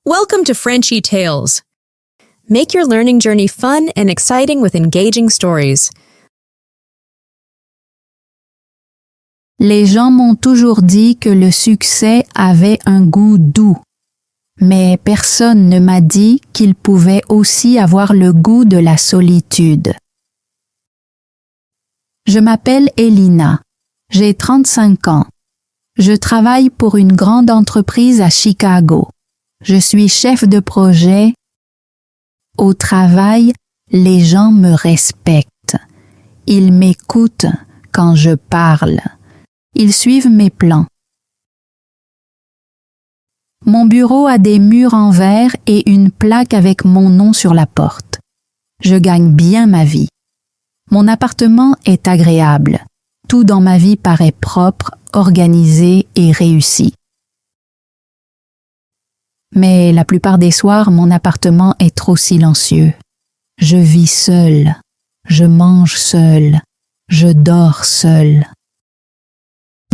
Welcome to Frenchy Tales. Make your learning journey fun and exciting with engaging stories. Les gens m'ont toujours dit que le succès avait un goût doux, mais personne ne m'a dit qu'il pouvait aussi avoir le goût de la solitude. Je m'appelle Elina, j'ai 35 ans. Je travaille pour une grande entreprise à Chicago. Je suis chef de projet. Au travail, les gens me respectent. Ils m'écoutent quand je parle. Ils suivent mes plans. Mon bureau a des murs en verre et une plaque avec mon nom sur la porte. Je gagne bien ma vie. Mon appartement est agréable. Tout dans ma vie paraît propre, organisé et réussi. Mais la plupart des soirs, mon appartement est trop silencieux. Je vis seule, je mange seule, je dors seule.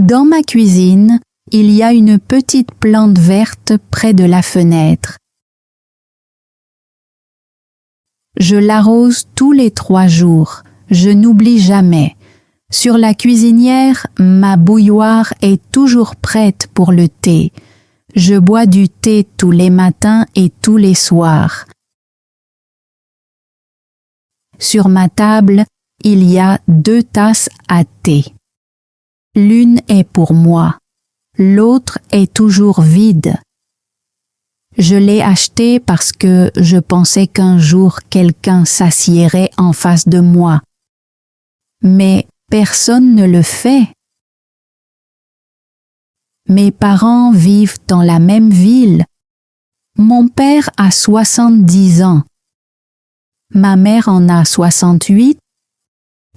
Dans ma cuisine, il y a une petite plante verte près de la fenêtre. Je l'arrose tous les 3 jours, je n'oublie jamais. Sur la cuisinière, ma bouilloire est toujours prête pour le thé. Je bois du thé tous les matins et tous les soirs. Sur ma table, il y a 2 tasses à thé. L'une est pour moi, l'autre est toujours vide. Je l'ai achetée parce que je pensais qu'un jour quelqu'un s'assiérait en face de moi. Mais personne ne le fait. Mes parents vivent dans la même ville. Mon père a 70 ans. Ma mère en a 68.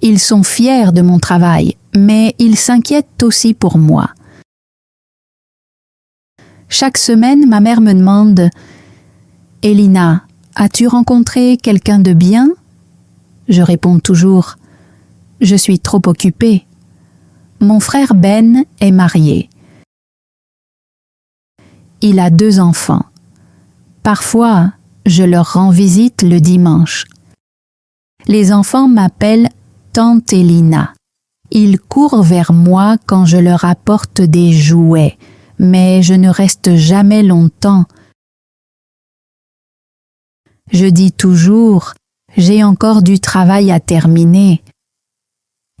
Ils sont fiers de mon travail, mais ils s'inquiètent aussi pour moi. Chaque semaine, ma mère me demande « Elina, as-tu rencontré quelqu'un de bien ?» Je réponds toujours « Je suis trop occupée. » Mon frère Ben est marié. Il a 2 enfants. Parfois, je leur rends visite le dimanche. Les enfants m'appellent Tante Elina. Ils courent vers moi quand je leur apporte des jouets, mais je ne reste jamais longtemps. Je dis toujours « J'ai encore du travail à terminer ».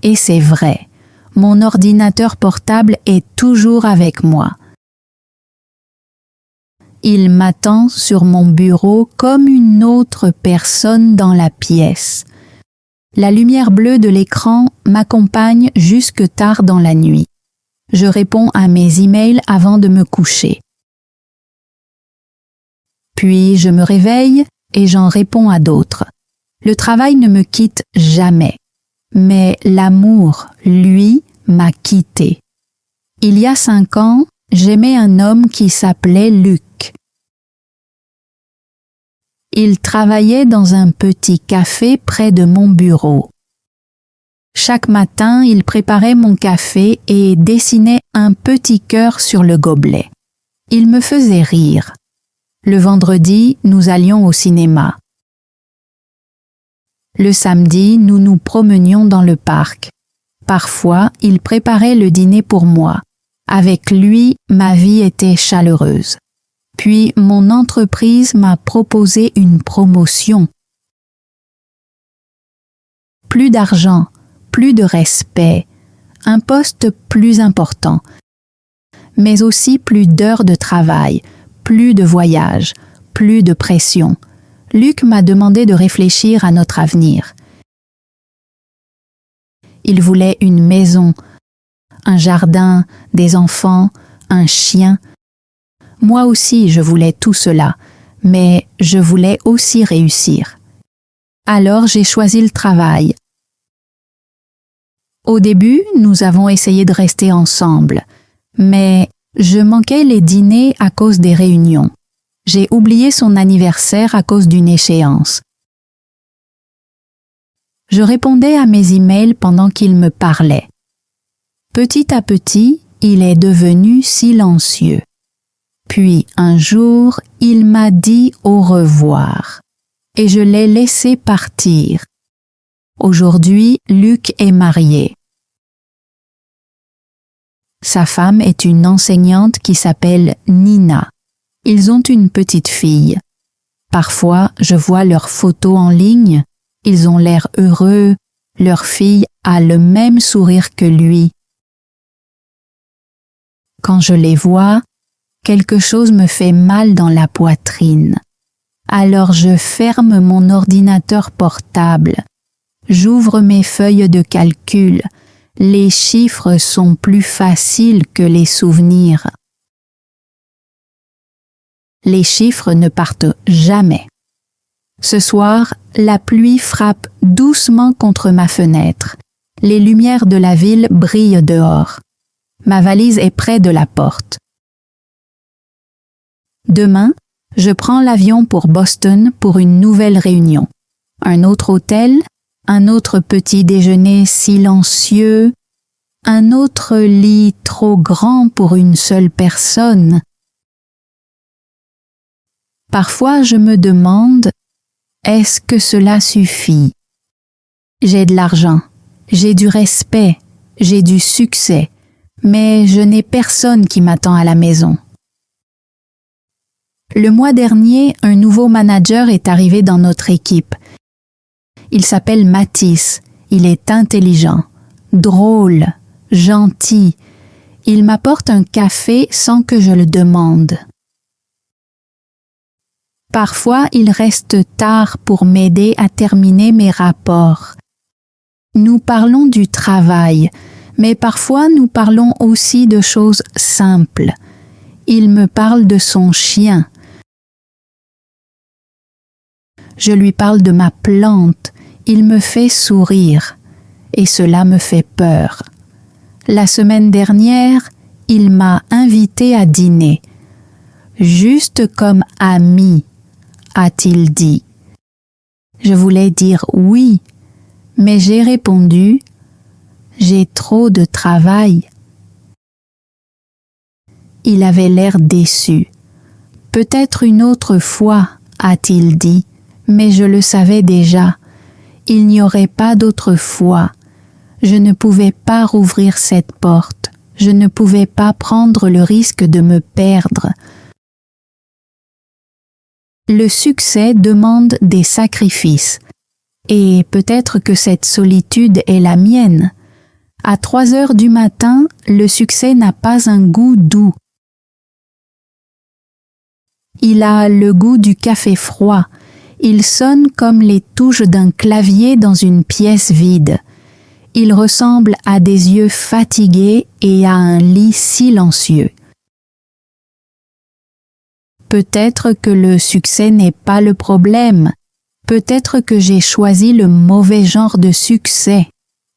Et c'est vrai, mon ordinateur portable est toujours avec moi. Il m'attend sur mon bureau comme une autre personne dans la pièce. La lumière bleue de l'écran m'accompagne jusque tard dans la nuit. Je réponds à mes emails avant de me coucher. Puis je me réveille et j'en réponds à d'autres. Le travail ne me quitte jamais. Mais l'amour, lui, m'a quitté. Il y a 5 ans, j'aimais un homme qui s'appelait Luc. Il travaillait dans un petit café près de mon bureau. Chaque matin, il préparait mon café et dessinait un petit cœur sur le gobelet. Il me faisait rire. Le vendredi, nous allions au cinéma. Le samedi, nous nous promenions dans le parc. Parfois, il préparait le dîner pour moi. Avec lui, ma vie était chaleureuse. Puis, mon entreprise m'a proposé une promotion. Plus d'argent, plus de respect, un poste plus important, mais aussi plus d'heures de travail, plus de voyages, plus de pression. Luc m'a demandé de réfléchir à notre avenir. Il voulait une maison, un jardin, des enfants, un chien. Moi aussi, je voulais tout cela, mais je voulais aussi réussir. Alors j'ai choisi le travail. Au début, nous avons essayé de rester ensemble, mais je manquais les dîners à cause des réunions. J'ai oublié son anniversaire à cause d'une échéance. Je répondais à mes emails pendant qu'il me parlait. Petit à petit, il est devenu silencieux. Puis un jour, Il m'a dit au revoir et je l'ai laissé partir. Aujourd'hui, Luc est marié. Sa femme est une enseignante qui s'appelle Nina. Ils ont une petite fille. Parfois, je vois leurs photos en ligne. Ils ont l'air heureux. Leur fille a le même sourire que lui. Quand je les vois, quelque chose me fait mal dans la poitrine. Alors je ferme mon ordinateur portable. J'ouvre mes feuilles de calcul. Les chiffres sont plus faciles que les souvenirs. Les chiffres ne partent jamais. Ce soir, la pluie frappe doucement contre ma fenêtre. Les lumières de la ville brillent dehors. Ma valise est près de la porte. Demain, je prends l'avion pour Boston pour une nouvelle réunion. Un autre hôtel, un autre petit déjeuner silencieux, un autre lit trop grand pour une seule personne. Parfois, je me demande, est-ce que cela suffit? J'ai de l'argent, j'ai du respect, j'ai du succès, mais je n'ai personne qui m'attend à la maison. Le mois dernier, un nouveau manager est arrivé dans notre équipe. Il s'appelle Mathis, il est intelligent, drôle, gentil. Il m'apporte un café sans que je le demande. Parfois, il reste tard pour m'aider à terminer mes rapports. Nous parlons du travail, mais parfois nous parlons aussi de choses simples. Il me parle de son chien. Je lui parle de ma plante. Il me fait sourire. Et cela me fait peur. La semaine dernière, il m'a invité à dîner. Juste comme ami, a-t-il dit. Je voulais dire oui, mais j'ai répondu « J'ai trop de travail ». Il avait l'air déçu. « Peut-être une autre fois », a-t-il dit, mais je le savais déjà. Il n'y aurait pas d'autre fois. Je ne pouvais pas rouvrir cette porte. Je ne pouvais pas prendre le risque de me perdre. Le succès demande des sacrifices. Et peut-être que cette solitude est la mienne. À 3 heures du matin, le succès n'a pas un goût doux. Il a le goût du café froid. Il sonne comme les touches d'un clavier dans une pièce vide. Il ressemble à des yeux fatigués et à un lit silencieux. Peut-être que le succès n'est pas le problème. Peut-être que j'ai choisi le mauvais genre de succès.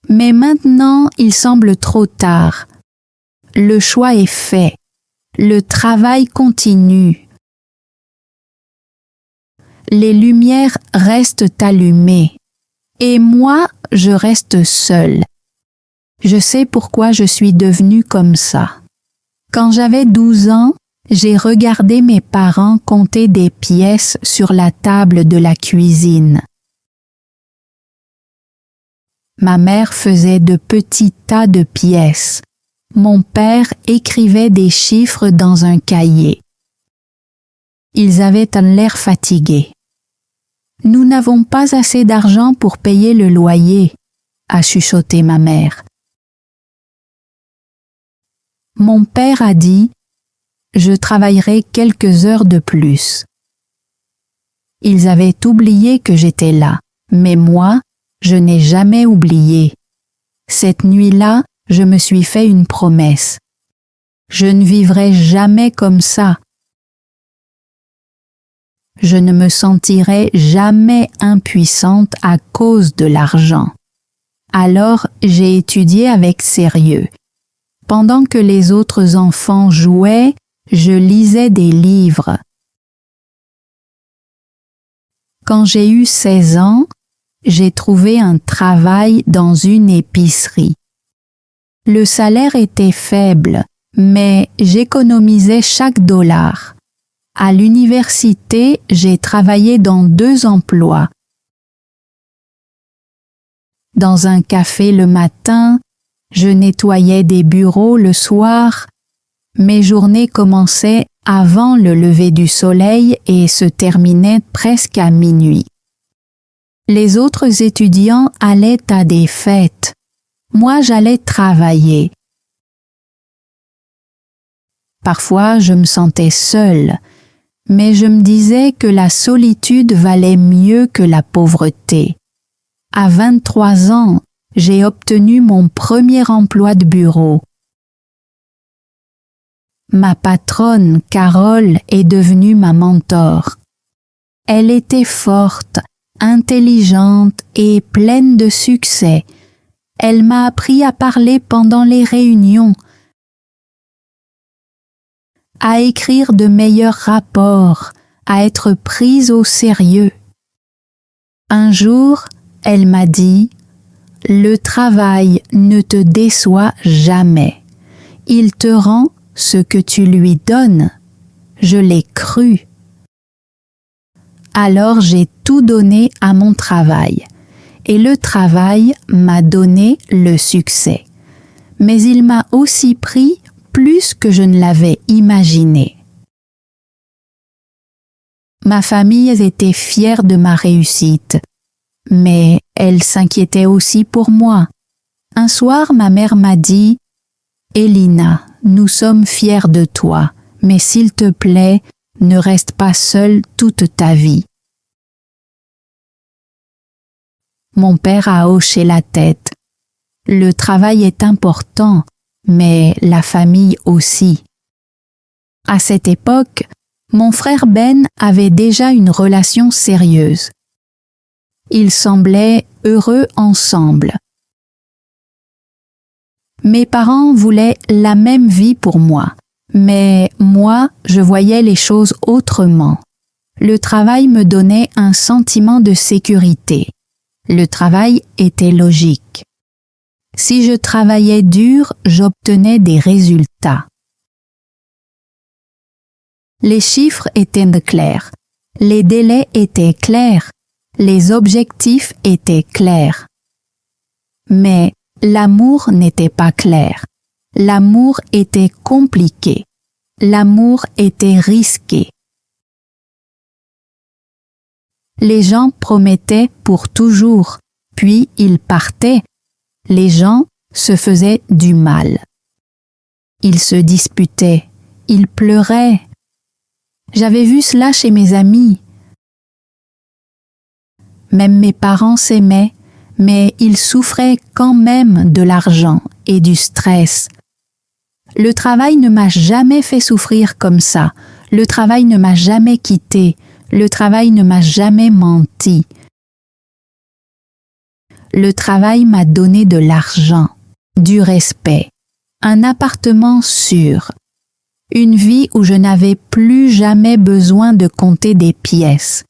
Mais maintenant, il semble trop tard. Le choix est fait. Le travail continue. Les lumières restent allumées. Et moi, je reste seule. Je sais pourquoi je suis devenue comme ça. Quand j'avais 12 ans, j'ai regardé mes parents compter des pièces sur la table de la cuisine. Ma mère faisait de petits tas de pièces. Mon père écrivait des chiffres dans un cahier. Ils avaient un l'air fatigué. « Nous n'avons pas assez d'argent pour payer le loyer », a chuchoté ma mère. Mon père a dit « Je travaillerai quelques heures de plus ». Ils avaient oublié que j'étais là, mais moi, je n'ai jamais oublié. Cette nuit-là, je me suis fait une promesse. Je ne vivrai jamais comme ça. Je ne me sentirai jamais impuissante à cause de l'argent. Alors j'ai étudié avec sérieux. Pendant que les autres enfants jouaient, je lisais des livres. Quand j'ai eu 16 ans, j'ai trouvé un travail dans une épicerie. Le salaire était faible, mais j'économisais chaque dollar. À l'université, j'ai travaillé dans 2 emplois. Dans un café le matin, je nettoyais des bureaux le soir. Mes journées commençaient avant le lever du soleil et se terminaient presque à minuit. Les autres étudiants allaient à des fêtes. Moi, j'allais travailler. Parfois, je me sentais seule, mais je me disais que la solitude valait mieux que la pauvreté. À 23 ans, j'ai obtenu mon premier emploi de bureau. Ma patronne, Carole, est devenue ma mentor. Elle était forte, intelligente et pleine de succès. Elle m'a appris à parler pendant les réunions, à écrire de meilleurs rapports, à être prise au sérieux. Un jour, elle m'a dit « Le travail ne te déçoit jamais. Il te rend ce que tu lui donnes. » Je l'ai cru. Alors j'ai tout donné à mon travail. Et le travail m'a donné le succès. Mais il m'a aussi pris plus que je ne l'avais imaginé. Ma famille était fière de ma réussite, mais elle s'inquiétait aussi pour moi. Un soir, ma mère m'a dit « Elina, nous sommes fiers de toi, mais s'il te plaît, ne reste pas seule toute ta vie. » Mon père a hoché la tête. Le travail est important, mais la famille aussi. À cette époque, mon frère Ben avait déjà une relation sérieuse. Ils semblaient heureux ensemble. Mes parents voulaient la même vie pour moi, mais moi, je voyais les choses autrement. Le travail me donnait un sentiment de sécurité. Le travail était logique. Si je travaillais dur, j'obtenais des résultats. Les chiffres étaient clairs, les délais étaient clairs, les objectifs étaient clairs. Mais l'amour n'était pas clair. L'amour était compliqué. L'amour était risqué. Les gens promettaient pour toujours, puis ils partaient. Les gens se faisaient du mal. Ils se disputaient, ils pleuraient. J'avais vu cela chez mes amis. Même mes parents s'aimaient, mais ils souffraient quand même de l'argent et du stress. Le travail ne m'a jamais fait souffrir comme ça. Le travail ne m'a jamais quitté. Le travail ne m'a jamais menti. Le travail m'a donné de l'argent, du respect, un appartement sûr, une vie où je n'avais plus jamais besoin de compter des pièces.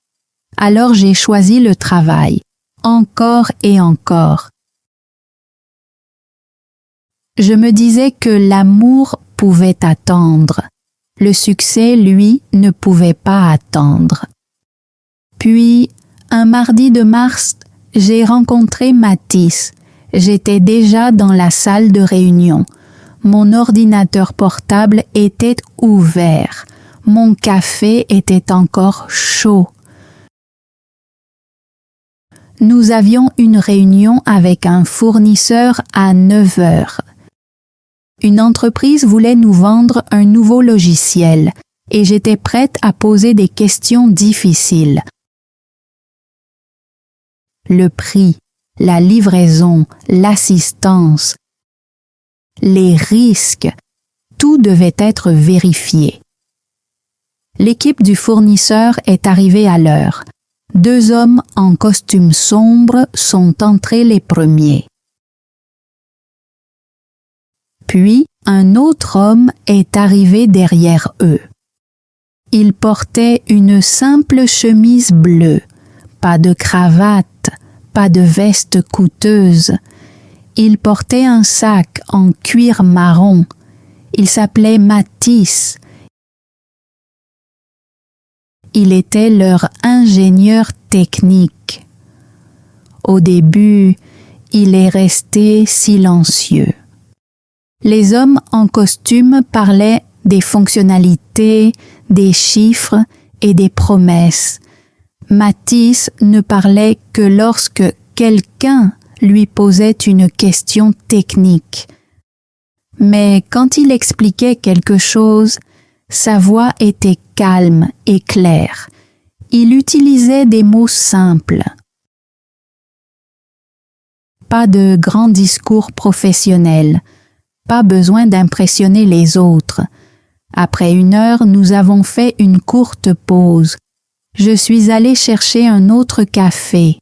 Alors j'ai choisi le travail, encore et encore. Je me disais que l'amour pouvait attendre. Le succès, lui, ne pouvait pas attendre. Puis, un mardi de mars, j'ai rencontré Mathis. J'étais déjà dans la salle de réunion. Mon ordinateur portable était ouvert. Mon café était encore chaud. Nous avions une réunion avec un fournisseur à 9 heures. Une entreprise voulait nous vendre un nouveau logiciel et j'étais prête à poser des questions difficiles. Le prix, la livraison, l'assistance, les risques, tout devait être vérifié. L'équipe du fournisseur est arrivée à l'heure. 2 hommes en costume sombre sont entrés les premiers. Puis, un autre homme est arrivé derrière eux. Il portait une simple chemise bleue, pas de cravate, pas de veste coûteuse. Il portait un sac en cuir marron. Il s'appelait Mathis. Il était leur ingénieur technique. Au début, il est resté silencieux. Les hommes en costume parlaient des fonctionnalités, des chiffres et des promesses. Matisse ne parlait que lorsque quelqu'un lui posait une question technique. Mais quand il expliquait quelque chose, sa voix était calme et claire. Il utilisait des mots simples. Pas de grands discours professionnels, pas besoin d'impressionner les autres. Après 1 heure, nous avons fait une courte pause. Je suis allé chercher un autre café.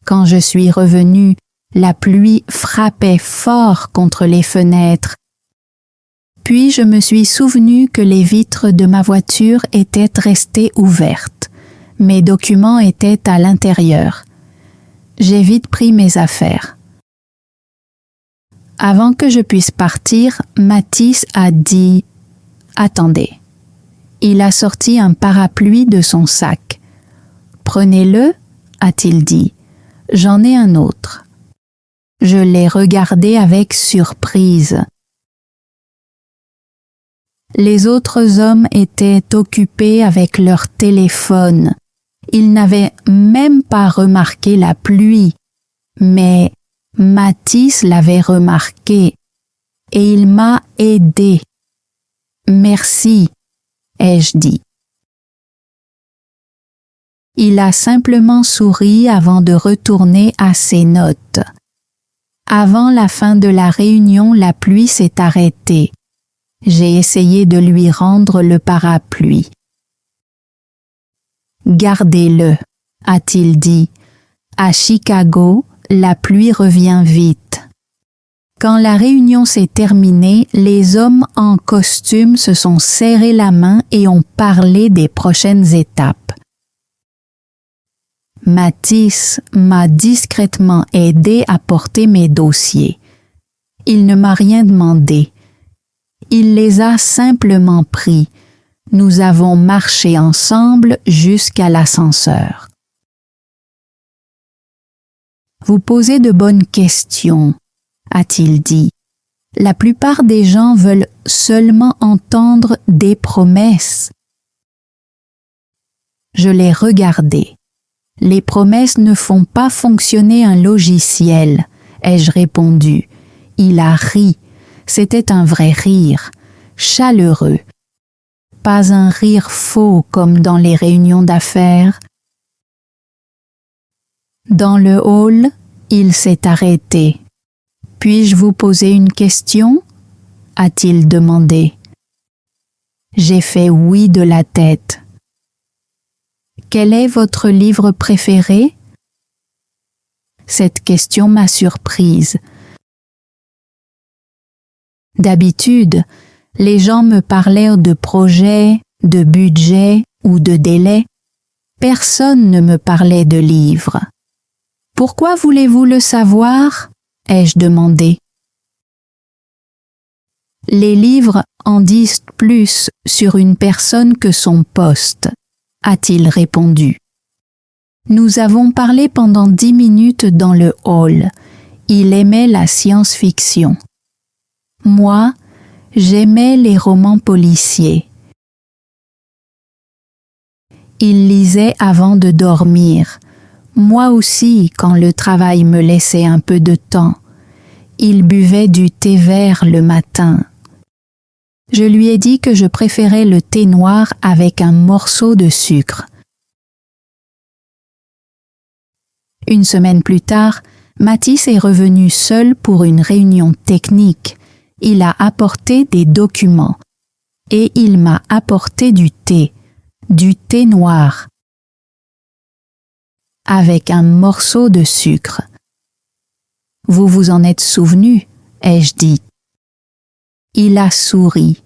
Quand je suis revenu, la pluie frappait fort contre les fenêtres. Puis je me suis souvenu que les vitres de ma voiture étaient restées ouvertes. Mes documents étaient à l'intérieur. J'ai vite pris mes affaires. Avant que je puisse partir, Matisse a dit « Attendez ». Il a sorti un parapluie de son sac. « Prenez-le » a-t-il dit. « J'en ai un autre. » Je l'ai regardé avec surprise. Les autres hommes étaient occupés avec leur téléphone. Ils n'avaient même pas remarqué la pluie, mais Matisse l'avait remarqué et il m'a aidé. « Merci », ai-je dit. Il a simplement souri avant de retourner à ses notes. Avant la fin de la réunion, la pluie s'est arrêtée. J'ai essayé de lui rendre le parapluie. « Gardez-le », a-t-il dit. « À Chicago, la pluie revient vite. » Quand la réunion s'est terminée, les hommes en costume se sont serrés la main et ont parlé des prochaines étapes. Matisse m'a discrètement aidé à porter mes dossiers. Il ne m'a rien demandé. Il les a simplement pris. Nous avons marché ensemble jusqu'à l'ascenseur. Vous posez de bonnes questions, a-t-il dit. La plupart des gens veulent seulement entendre des promesses. Je l'ai regardé. Les promesses ne font pas fonctionner un logiciel, ai-je répondu. Il a ri. C'était un vrai rire, chaleureux. Pas un rire faux comme dans les réunions d'affaires. Dans le hall, il s'est arrêté. « Puis-je vous poser une question ?» a-t-il demandé. J'ai fait oui de la tête. « Quel est votre livre préféré ?» Cette question m'a surprise. D'habitude, les gens me parlaient de projets, de budget ou de délai. Personne ne me parlait de livres. « Pourquoi voulez-vous le savoir ?» ai-je demandé. Les livres en disent plus sur une personne que son poste, a-t-il répondu. Nous avons parlé pendant 10 minutes dans le hall. Il aimait la science-fiction. Moi, j'aimais les romans policiers. Il lisait avant de dormir. Moi aussi, quand le travail me laissait un peu de temps. Il buvait du thé vert le matin. Je lui ai dit que je préférais le thé noir avec un morceau de sucre. Une semaine plus tard, Matisse est revenu seul pour une réunion technique. Il a apporté des documents et il m'a apporté du thé noir, avec un morceau de sucre. « Vous vous en êtes souvenu ?» ai-je dit. Il a souri.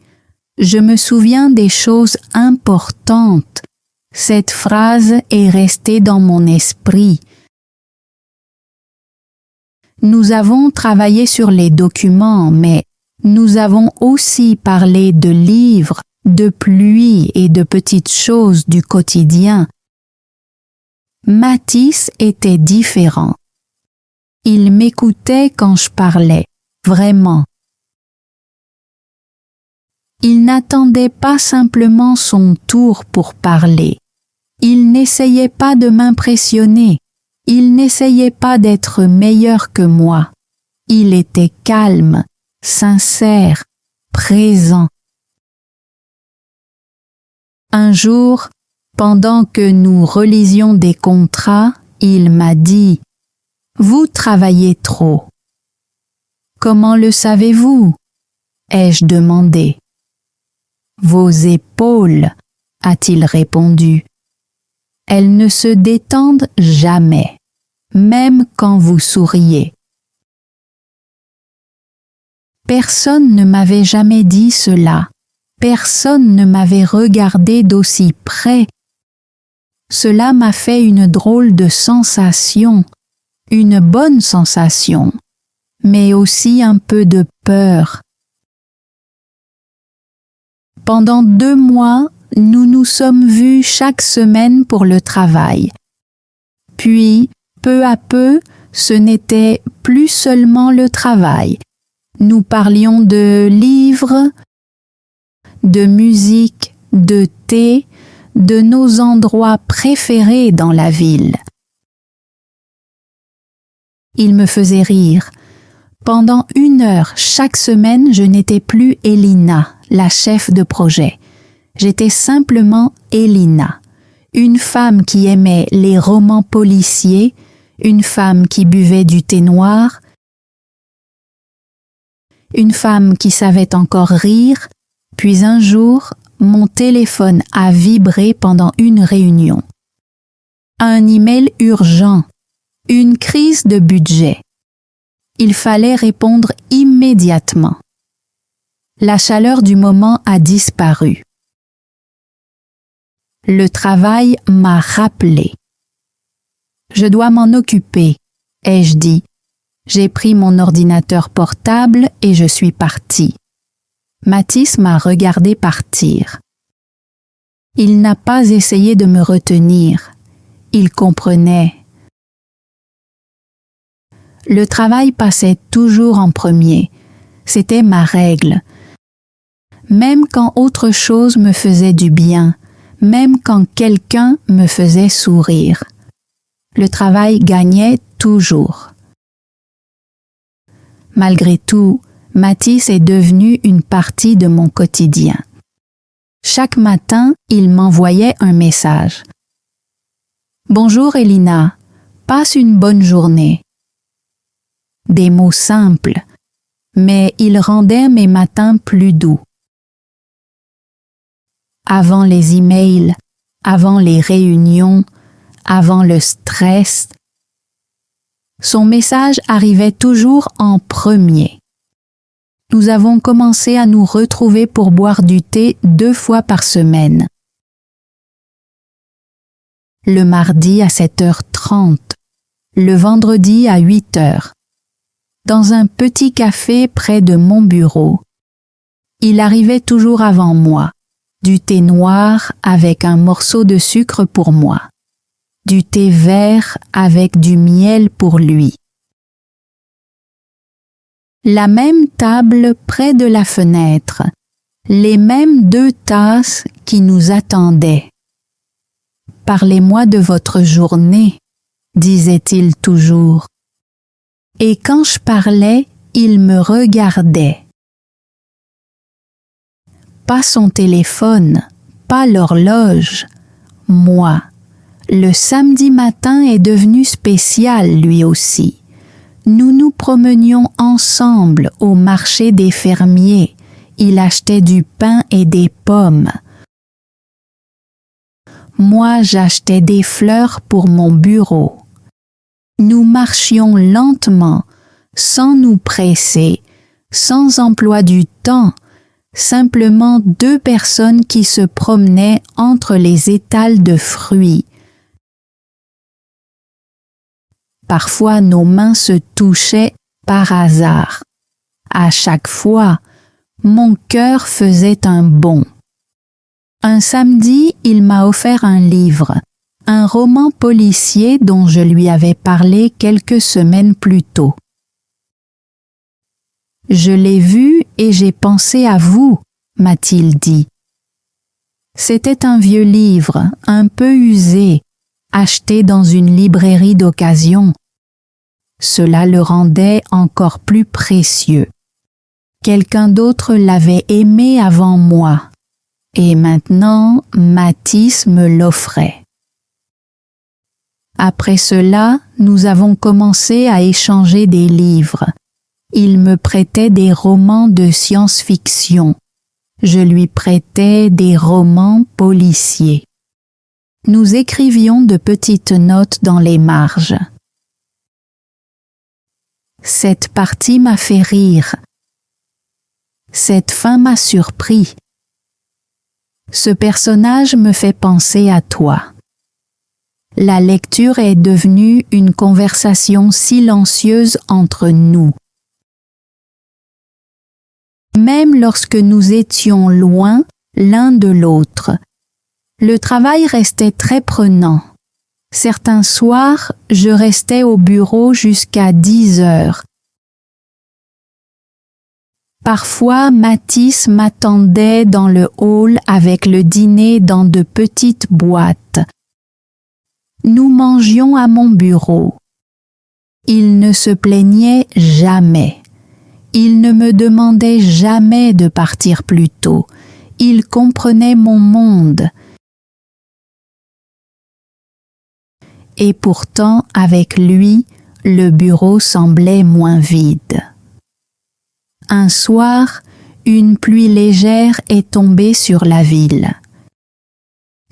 Je me souviens des choses importantes. Cette phrase est restée dans mon esprit. Nous avons travaillé sur les documents, mais nous avons aussi parlé de livres de pluie et de petites choses du quotidien, Mathis était différent. Il m'écoutait quand je parlais, vraiment. Il n'attendait pas simplement son tour pour parler. Il n'essayait pas de m'impressionner. Il n'essayait pas d'être meilleur que moi. Il était calme, sincère, présent. Un jour, pendant que nous relisions des contrats, il m'a dit « Vous travaillez trop. »« Comment le savez-vous » ai-je demandé. « Vos épaules, » a-t-il répondu. « Elles ne se détendent jamais, même quand vous souriez. » Personne ne m'avait jamais dit cela. Personne ne m'avait regardé d'aussi près. Cela m'a fait une drôle de sensation, une bonne sensation, mais aussi un peu de peur. Pendant 2 mois, nous nous sommes vus chaque semaine pour le travail. Puis, peu à peu, ce n'était plus seulement le travail. Nous parlions de livres, de musique, de thé, de nos endroits préférés dans la ville. Il me faisait rire. Pendant 1 heure chaque semaine, je n'étais plus Elina, la chef de projet. J'étais simplement Elina, une femme qui aimait les romans policiers, une femme qui buvait du thé noir, une femme qui savait encore rire. Puis un jour, mon téléphone a vibré pendant une réunion. Un email urgent, une crise de budget. Il fallait répondre immédiatement. La chaleur du moment a disparu. Le travail m'a rappelé. Je dois m'en occuper, ai-je dit. J'ai pris mon ordinateur portable et je suis partie. Mathis m'a regardé partir. Il n'a pas essayé de me retenir. Il comprenait. Le travail passait toujours en premier. C'était ma règle. Même quand autre chose me faisait du bien, même quand quelqu'un me faisait sourire. Le travail gagnait toujours. Malgré tout, Mathis est devenu une partie de mon quotidien. Chaque matin, il m'envoyait un message. « Bonjour Elina, passe une bonne journée. » Des mots simples, mais ils rendaient mes matins plus doux. Avant les emails, avant les réunions, avant le stress, son message arrivait toujours en premier. Nous avons commencé à nous retrouver pour boire du thé 2 fois par semaine. Le mardi à 7h30, le vendredi à 8h, dans un petit café près de mon bureau. Il arrivait toujours avant moi, du thé noir avec un morceau de sucre pour moi, du thé vert avec du miel pour lui. La même table près de la fenêtre, les mêmes 2 tasses qui nous attendaient. « Parlez-moi de votre journée », disait-il toujours. Et quand je parlais, il me regardait. Pas son téléphone, pas l'horloge, moi. Le samedi matin est devenu spécial lui aussi. Nous nous promenions ensemble au marché des fermiers. Il achetait du pain et des pommes. Moi, j'achetais des fleurs pour mon bureau. Nous marchions lentement, sans nous presser, sans emploi du temps, simplement 2 personnes qui se promenaient entre les étals de fruits. Parfois, nos mains se touchaient par hasard. À chaque fois, mon cœur faisait un bond. Un samedi, il m'a offert un livre, un roman policier dont je lui avais parlé quelques semaines plus tôt. Je l'ai vu et j'ai pensé à vous, m'a-t-il dit. C'était un vieux livre, un peu usé, acheté dans une librairie d'occasion. Cela le rendait encore plus précieux. Quelqu'un d'autre l'avait aimé avant moi, et maintenant Mathis me l'offrait. Après cela, nous avons commencé à échanger des livres. Il me prêtait des romans de science-fiction. Je lui prêtais des romans policiers. Nous écrivions de petites notes dans les marges. Cette partie m'a fait rire. Cette fin m'a surpris. Ce personnage me fait penser à toi. La lecture est devenue une conversation silencieuse entre nous. Même lorsque nous étions loin l'un de l'autre, le travail restait très prenant. Certains soirs, je restais au bureau jusqu'à 10 heures. Parfois, Mathis m'attendait dans le hall avec le dîner dans de petites boîtes. Nous mangions à mon bureau. Il ne se plaignait jamais. Il ne me demandait jamais de partir plus tôt. Il comprenait mon monde. Et pourtant, avec lui, le bureau semblait moins vide. Un soir, une pluie légère est tombée sur la ville.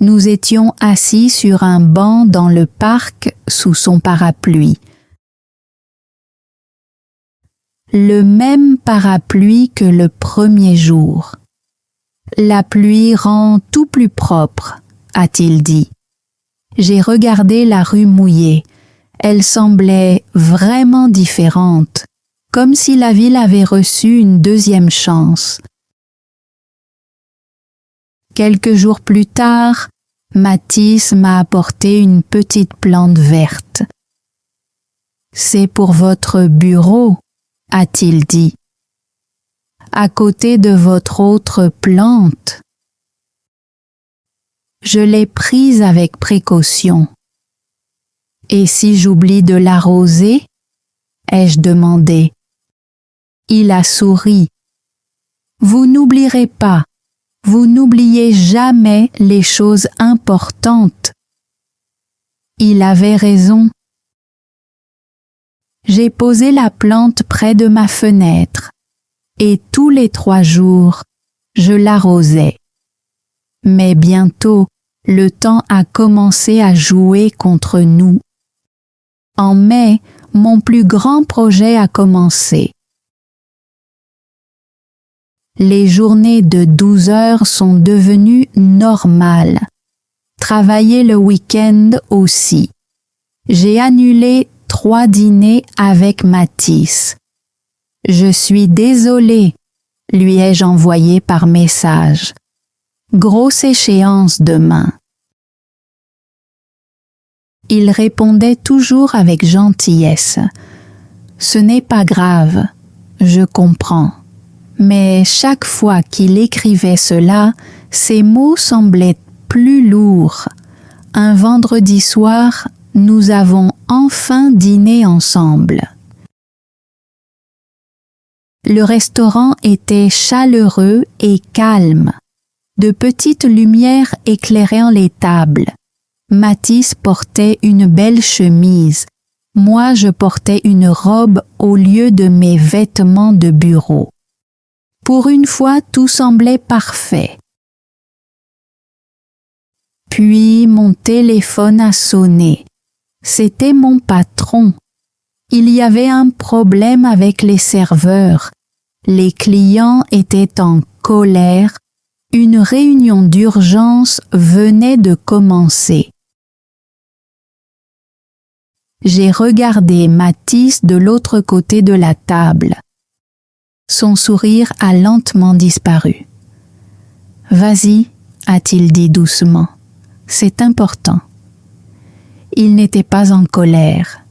Nous étions assis sur un banc dans le parc sous son parapluie. Le même parapluie que le premier jour. La pluie rend tout plus propre, a-t-il dit. J'ai regardé la rue mouillée. Elle semblait vraiment différente, comme si la ville avait reçu une deuxième chance. Quelques jours plus tard, Mathis m'a apporté une petite plante verte. « C'est pour votre bureau », a-t-il dit, « à côté de votre autre plante. » Je l'ai prise avec précaution. « Et si j'oublie de l'arroser ?» ai-je demandé. Il a souri. « Vous n'oublierez pas. Vous n'oubliez jamais les choses importantes. » Il avait raison. J'ai posé la plante près de ma fenêtre et tous les 3 jours, je l'arrosais. Mais bientôt, le temps a commencé à jouer contre nous. En mai, mon plus grand projet a commencé. Les journées de 12 heures sont devenues normales. Travailler le week-end aussi. J'ai annulé 3 dîners avec Mathis. Je suis désolée, lui ai-je envoyé par message. Grosse échéance demain. Il répondait toujours avec gentillesse. Ce n'est pas grave, je comprends. Mais chaque fois qu'il écrivait cela, ses mots semblaient plus lourds. Un vendredi soir, nous avons enfin dîné ensemble. Le restaurant était chaleureux et calme. De petites lumières éclairant les tables. Mathis portait une belle chemise. Moi, je portais une robe au lieu de mes vêtements de bureau. Pour une fois, tout semblait parfait. Puis mon téléphone a sonné. C'était mon patron. Il y avait un problème avec les serveurs. Les clients étaient en colère. Une réunion d'urgence venait de commencer. J'ai regardé Mathis de l'autre côté de la table. Son sourire a lentement disparu. « Vas-y, a-t-il dit doucement. C'est important. Il n'était pas en colère.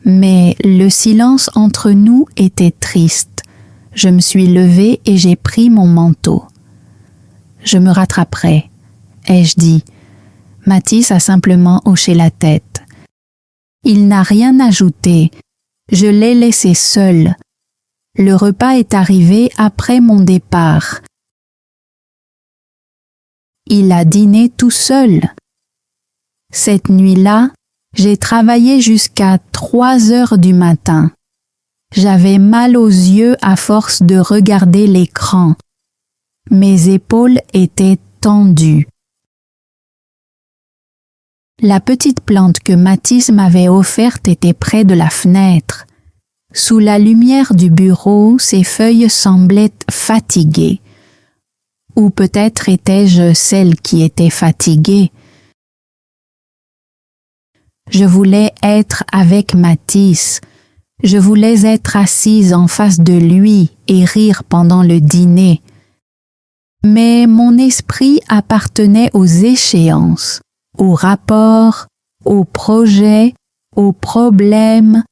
Mais le silence entre nous était triste. Je me suis levée et j'ai pris mon manteau. Je me rattraperai, ai-je dit. Mathis a simplement hoché la tête. Il n'a rien ajouté. Je l'ai laissé seul. Le repas est arrivé après mon départ. Il a dîné tout seul. Cette nuit-là, j'ai travaillé jusqu'à 3 heures du matin. J'avais mal aux yeux à force de regarder l'écran. Mes épaules étaient tendues. La petite plante que Mathis m'avait offerte était près de la fenêtre. Sous la lumière du bureau, ses feuilles semblaient fatiguées. Ou peut-être étais-je celle qui était fatiguée. Je voulais être avec Mathis. Je voulais être assise en face de lui et rire pendant le dîner. Mais mon esprit appartenait aux échéances, aux rapports, aux projets, aux problèmes.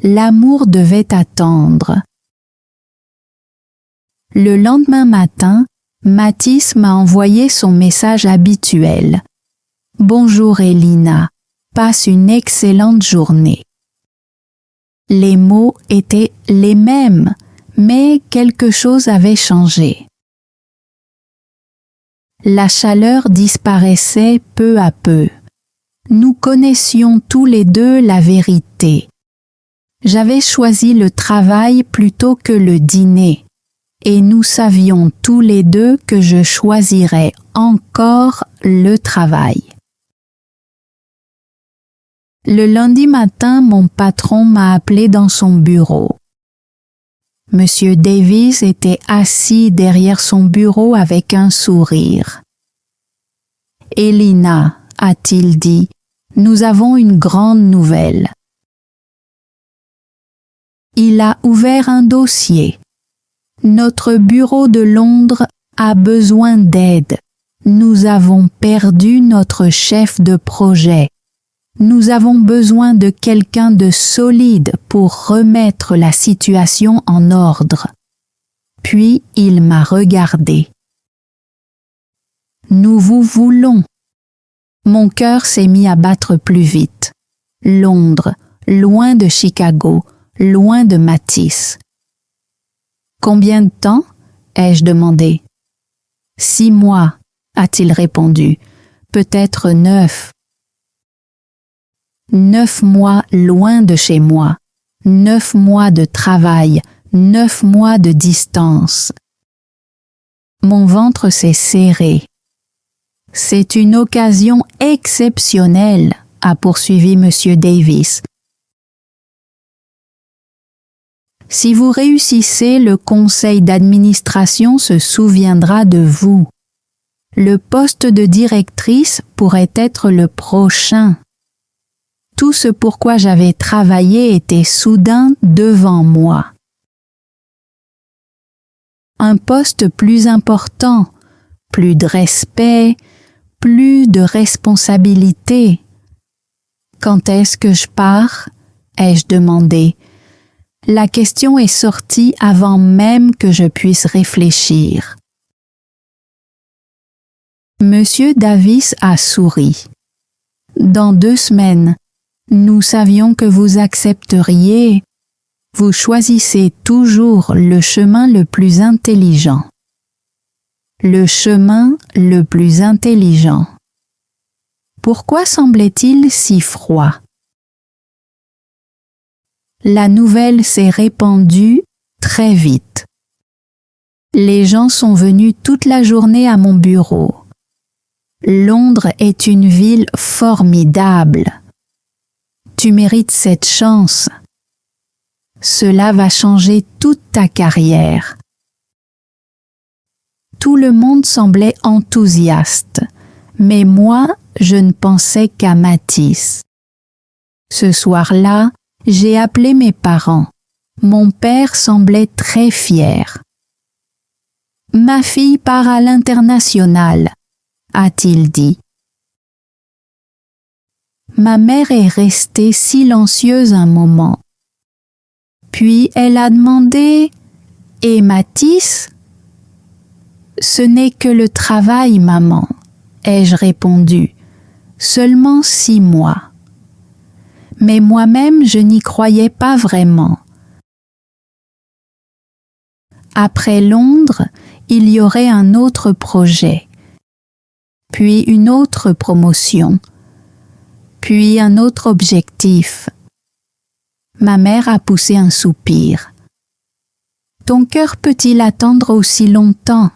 L'amour devait attendre. Le lendemain matin, Mathis m'a envoyé son message habituel. « Bonjour Elina, passe une excellente journée. » Les mots étaient les mêmes, mais quelque chose avait changé. La chaleur disparaissait peu à peu. Nous connaissions tous les deux la vérité. J'avais choisi le travail plutôt que le dîner, et nous savions tous les deux que je choisirais encore le travail. Le lundi matin, mon patron m'a appelé dans son bureau. Monsieur Davis était assis derrière son bureau avec un sourire. « Elina, a-t-il dit, nous avons une grande nouvelle. » Il a ouvert un dossier. « Notre bureau de Londres a besoin d'aide. Nous avons perdu notre chef de projet. Nous avons besoin de quelqu'un de solide pour remettre la situation en ordre. » Puis il m'a regardé. « Nous vous voulons. » Mon cœur s'est mis à battre plus vite. Londres, loin de Chicago, loin de Mathis. « Combien de temps ? » ai-je demandé. « 6 mois, a-t-il répondu. Peut-être 9. 9 mois loin de chez moi, 9 mois de travail, 9 mois de distance. Mon ventre s'est serré. « C'est une occasion exceptionnelle, » a poursuivi M. Davis. « Si vous réussissez, le conseil d'administration se souviendra de vous. Le poste de directrice pourrait être le prochain. » Tout ce pourquoi j'avais travaillé était soudain devant moi. Un poste plus important, plus de respect, plus de responsabilité. « Quand est-ce que je pars ?» ai-je demandé. La question est sortie avant même que je puisse réfléchir. Monsieur Davis a souri. « Dans 2 semaines. Nous savions que vous accepteriez. Vous choisissez toujours le chemin le plus intelligent. » Le chemin le plus intelligent. Pourquoi semblait-il si froid? La nouvelle s'est répandue très vite. Les gens sont venus toute la journée à mon bureau. Londres est une ville formidable. Tu mérites cette chance. Cela va changer toute ta carrière. Tout le monde semblait enthousiaste, mais moi, je ne pensais qu'à Mathis. Ce soir-là, j'ai appelé mes parents. Mon père semblait très fier. « Ma fille part à l'international, a-t-il dit. Ma mère est restée silencieuse un moment. Puis elle a demandé « Et Mathis ?» « Ce n'est que le travail, maman, » ai-je répondu. « Seulement 6 mois. » Mais moi-même, je n'y croyais pas vraiment. Après Londres, il y aurait un autre projet, puis une autre promotion, puis un autre objectif. Ma mère a poussé un soupir. « Ton cœur peut-il attendre aussi longtemps ?»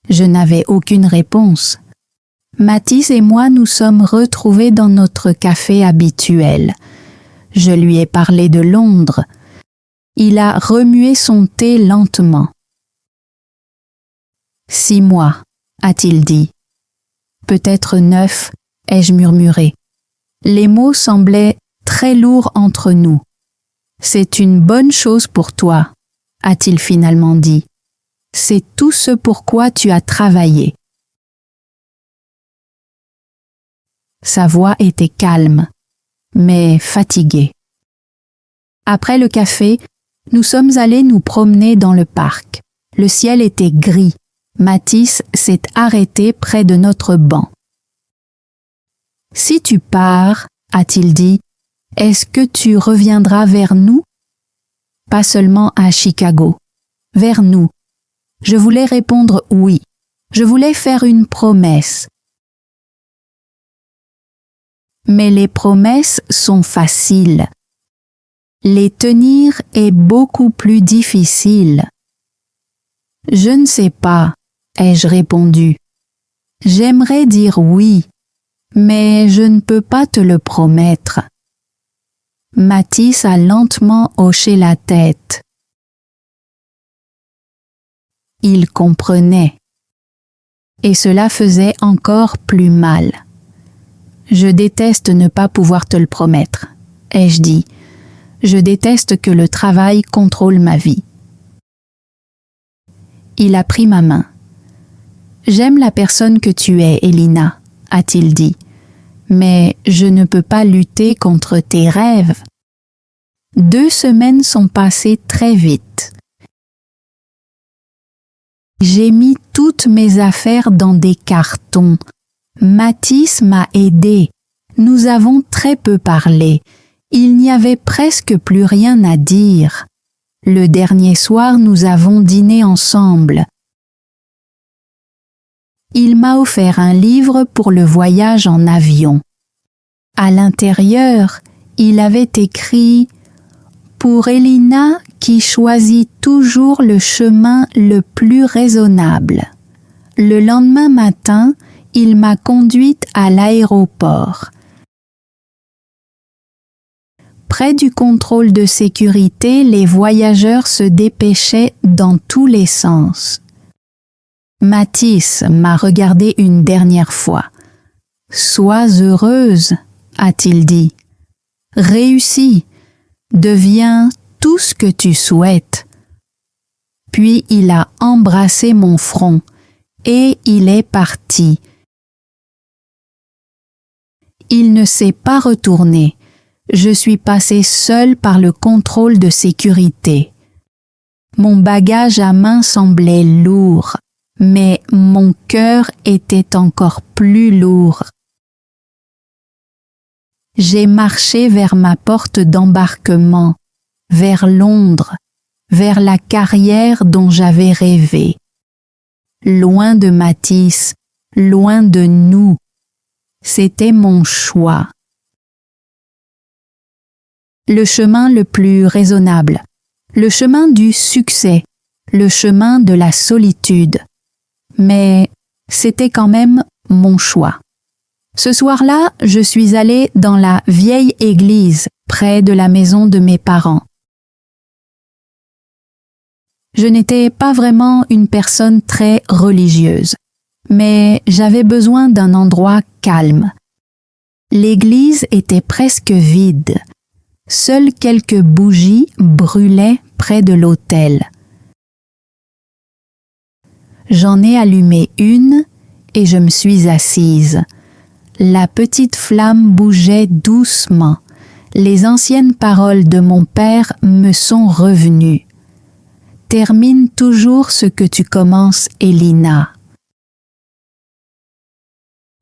Je n'avais aucune réponse. Mathis et moi nous sommes retrouvés dans notre café habituel. Je lui ai parlé de Londres. Il a remué son thé lentement. « 6 mois, a-t-il dit. « Peut-être 9, ai-je murmuré. Les mots semblaient très lourds entre nous. « C'est une bonne chose pour toi, a-t-il finalement dit. C'est tout ce pourquoi tu as travaillé. » Sa voix était calme, mais fatiguée. Après le café, nous sommes allés nous promener dans le parc. Le ciel était gris. Mathis s'est arrêté près de notre banc. « Si tu pars, a-t-il dit, est-ce que tu reviendras vers nous ? Pas seulement à Chicago, vers nous. Je voulais répondre oui. Je voulais faire une promesse. Mais les promesses sont faciles. Les tenir est beaucoup plus difficile. Je ne sais pas, ai-je répondu. J'aimerais dire oui, mais je ne peux pas te le promettre. Mathis a lentement hoché la tête. Il comprenait. Et cela faisait encore plus mal. Je déteste ne pas pouvoir te le promettre, ai-je dit. Je déteste que le travail contrôle ma vie. Il a pris ma main. J'aime la personne que tu es, Elina, a-t-il dit. Mais je ne peux pas lutter contre tes rêves. 2 semaines sont passées très vite. J'ai mis toutes mes affaires dans des cartons. Mathis m'a aidé. Nous avons très peu parlé. Il n'y avait presque plus rien à dire. Le dernier soir, nous avons dîné ensemble. Il m'a offert un livre pour le voyage en avion. À l'intérieur, il avait écrit « Pour Elina qui choisit toujours le chemin le plus raisonnable ». Le lendemain matin, il m'a conduite à l'aéroport. Près du contrôle de sécurité, les voyageurs se dépêchaient dans tous les sens. Mathis m'a regardée une dernière fois. « Sois heureuse », a-t-il dit. « Réussis, deviens tout ce que tu souhaites. » Puis il a embrassé mon front et il est parti. Il ne s'est pas retourné. Je suis passée seule par le contrôle de sécurité. Mon bagage à main semblait lourd, mais mon cœur était encore plus lourd. J'ai marché vers ma porte d'embarquement, vers Londres, vers la carrière dont j'avais rêvé. Loin de Mathis, loin de nous. C'était mon choix. Le chemin le plus raisonnable, le chemin du succès, le chemin de la solitude. Mais c'était quand même mon choix. Ce soir-là, je suis allée dans la vieille église près de la maison de mes parents. Je n'étais pas vraiment une personne très religieuse, mais j'avais besoin d'un endroit calme. L'église était presque vide. Seules quelques bougies brûlaient près de l'autel. J'en ai allumé une et je me suis assise. La petite flamme bougeait doucement. Les anciennes paroles de mon père me sont revenues. Termine toujours ce que tu commences, Elina.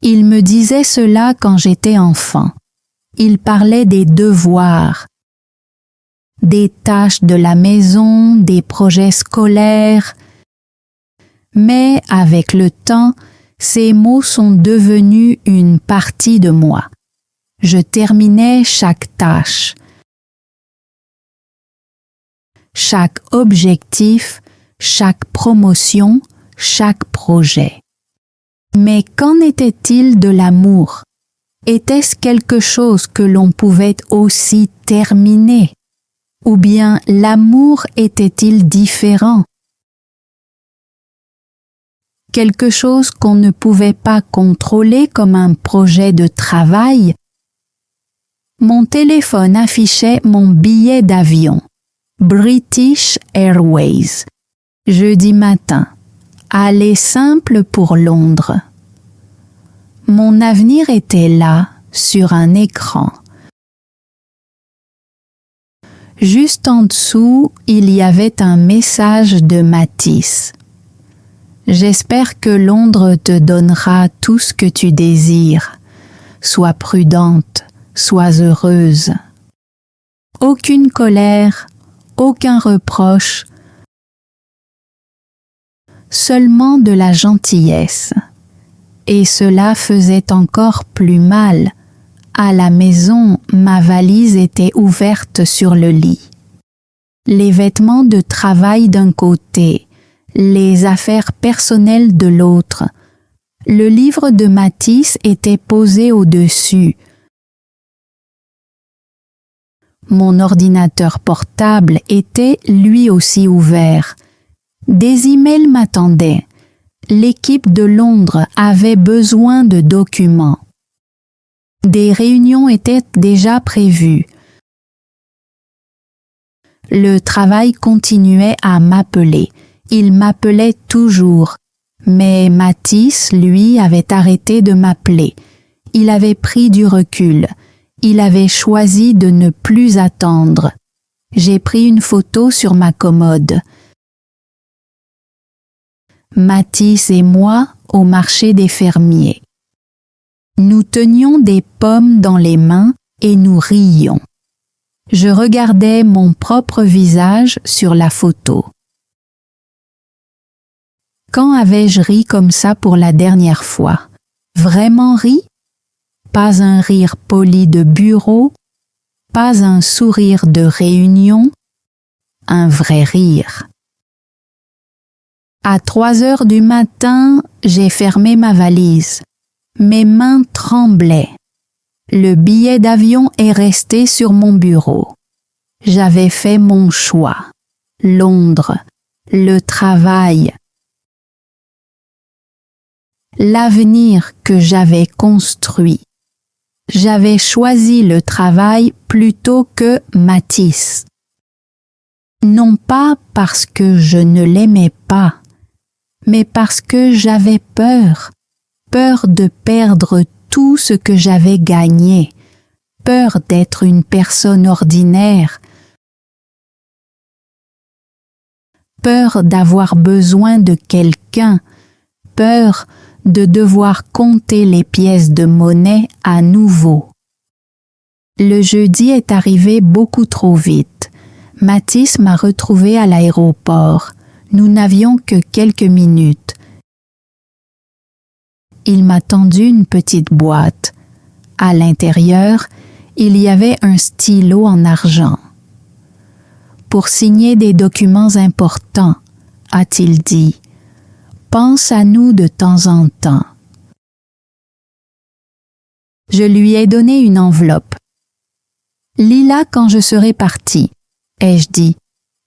Il me disait cela quand j'étais enfant. Il parlait des devoirs, des tâches de la maison, des projets scolaires. Mais avec le temps, ces mots sont devenus une partie de moi. Je terminais chaque tâche, chaque objectif, chaque promotion, chaque projet. Mais qu'en était-il de l'amour? Était-ce quelque chose que l'on pouvait aussi terminer? Ou bien l'amour était-il différent? Quelque chose qu'on ne pouvait pas contrôler comme un projet de travail? Mon téléphone affichait mon billet d'avion. British Airways. Jeudi matin. Aller simple pour Londres. Mon avenir était là, sur un écran. Juste en dessous, il y avait un message de Matisse. J'espère que Londres te donnera tout ce que tu désires. Sois prudente, sois heureuse. Aucune colère, aucun reproche, seulement de la gentillesse. Et cela faisait encore plus mal. À la maison, ma valise était ouverte sur le lit. Les vêtements de travail d'un côté, les affaires personnelles de l'autre. Le livre de Matisse était posé au-dessus. Mon ordinateur portable était lui aussi ouvert. Des emails m'attendaient. L'équipe de Londres avait besoin de documents. Des réunions étaient déjà prévues. Le travail continuait à m'appeler. Il m'appelait toujours. Mais Matisse, lui, avait arrêté de m'appeler. Il avait pris du recul. Il avait choisi de ne plus attendre. J'ai pris une photo sur ma commode. Matisse et moi au marché des fermiers. Nous tenions des pommes dans les mains et nous riions. Je regardais mon propre visage sur la photo. Quand avais-je ri comme ça pour la dernière fois? Vraiment ri? Pas un rire poli de bureau, pas un sourire de réunion, un vrai rire. À 3 heures du matin, j'ai fermé ma valise. Mes mains tremblaient. Le billet d'avion est resté sur mon bureau. J'avais fait mon choix. Londres, le travail, l'avenir que j'avais construit. J'avais choisi le travail plutôt que Matisse. Non pas parce que je ne l'aimais pas, mais parce que j'avais peur de perdre tout ce que j'avais gagné, peur d'être une personne ordinaire, peur d'avoir besoin de quelqu'un, peur de devoir compter les pièces de monnaie à nouveau. Le jeudi est arrivé beaucoup trop vite. Matisse m'a retrouvé à l'aéroport. Nous n'avions que quelques minutes. Il m'a tendu une petite boîte. À l'intérieur, il y avait un stylo en argent. Pour signer des documents importants, a-t-il dit. Pense à nous de temps en temps. Je lui ai donné une enveloppe. Lis-la quand je serai partie, ai-je dit.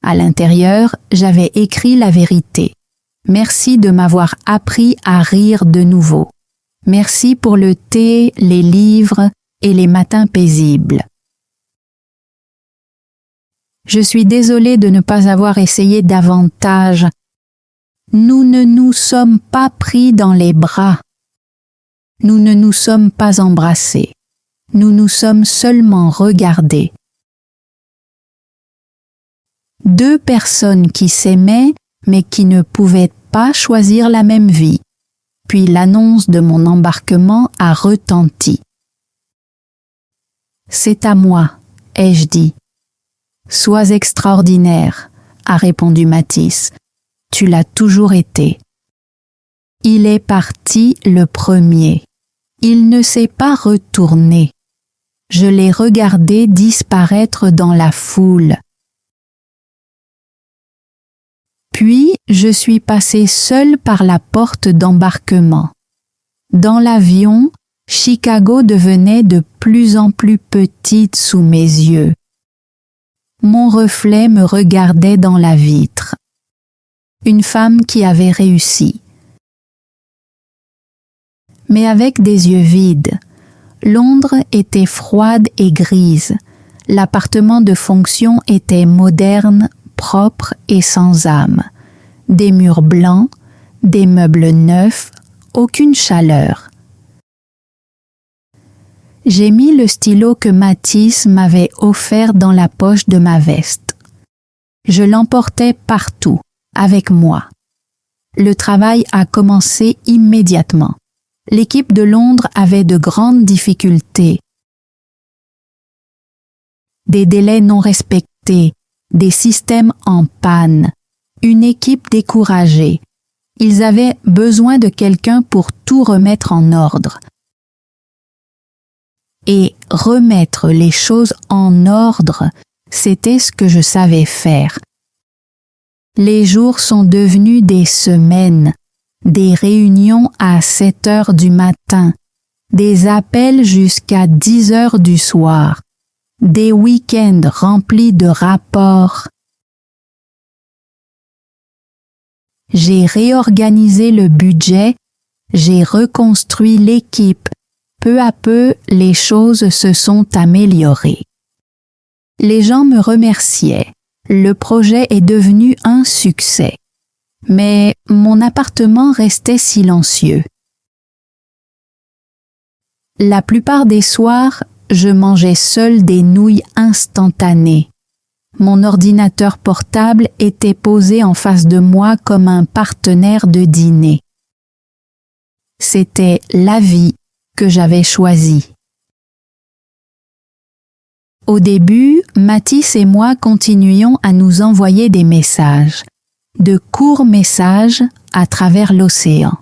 À l'intérieur, j'avais écrit la vérité. Merci de m'avoir appris à rire de nouveau. Merci pour le thé, les livres et les matins paisibles. Je suis désolée de ne pas avoir essayé davantage. nous ne nous sommes pas pris dans les bras. Nous ne nous sommes pas embrassés. Nous nous sommes seulement regardés. Deux personnes qui s'aimaient mais qui ne pouvaient pas choisir la même vie. Puis l'annonce de mon embarquement a retenti. « C'est à moi », ai-je dit. « Sois extraordinaire », a répondu Matisse. « Tu l'as toujours été. » Il est parti le premier. Il ne s'est pas retourné. Je l'ai regardé disparaître dans la foule. Puis, je suis passé seul par la porte d'embarquement. Dans l'avion, Chicago devenait de plus en plus petite sous mes yeux. Mon reflet me regardait dans la vitre. Une femme qui avait réussi. Mais avec des yeux vides. Londres était froide et grise. L'appartement de fonction était moderne, propre et sans âme. Des murs blancs, des meubles neufs, aucune chaleur. J'ai mis le stylo que Matisse m'avait offert dans la poche de ma veste. Je l'emportais partout, avec moi. Le travail a commencé immédiatement. L'équipe de Londres avait de grandes difficultés. Des délais non respectés, des systèmes en panne, une équipe découragée. Ils avaient besoin de quelqu'un pour tout remettre en ordre. Et remettre les choses en ordre, c'était ce que je savais faire. Les jours sont devenus des semaines, des réunions à 7 heures du matin, des appels jusqu'à 10 heures du soir, des week-ends remplis de rapports. J'ai réorganisé le budget, j'ai reconstruit l'équipe. Peu à peu, les choses se sont améliorées. Les gens me remerciaient. Le projet est devenu un succès. Mais mon appartement restait silencieux. La plupart des soirs, je mangeais seul des nouilles instantanées. Mon ordinateur portable était posé en face de moi comme un partenaire de dîner. C'était la vie que j'avais choisie. Au début, Matisse et moi continuions à nous envoyer des messages, de courts messages à travers l'océan.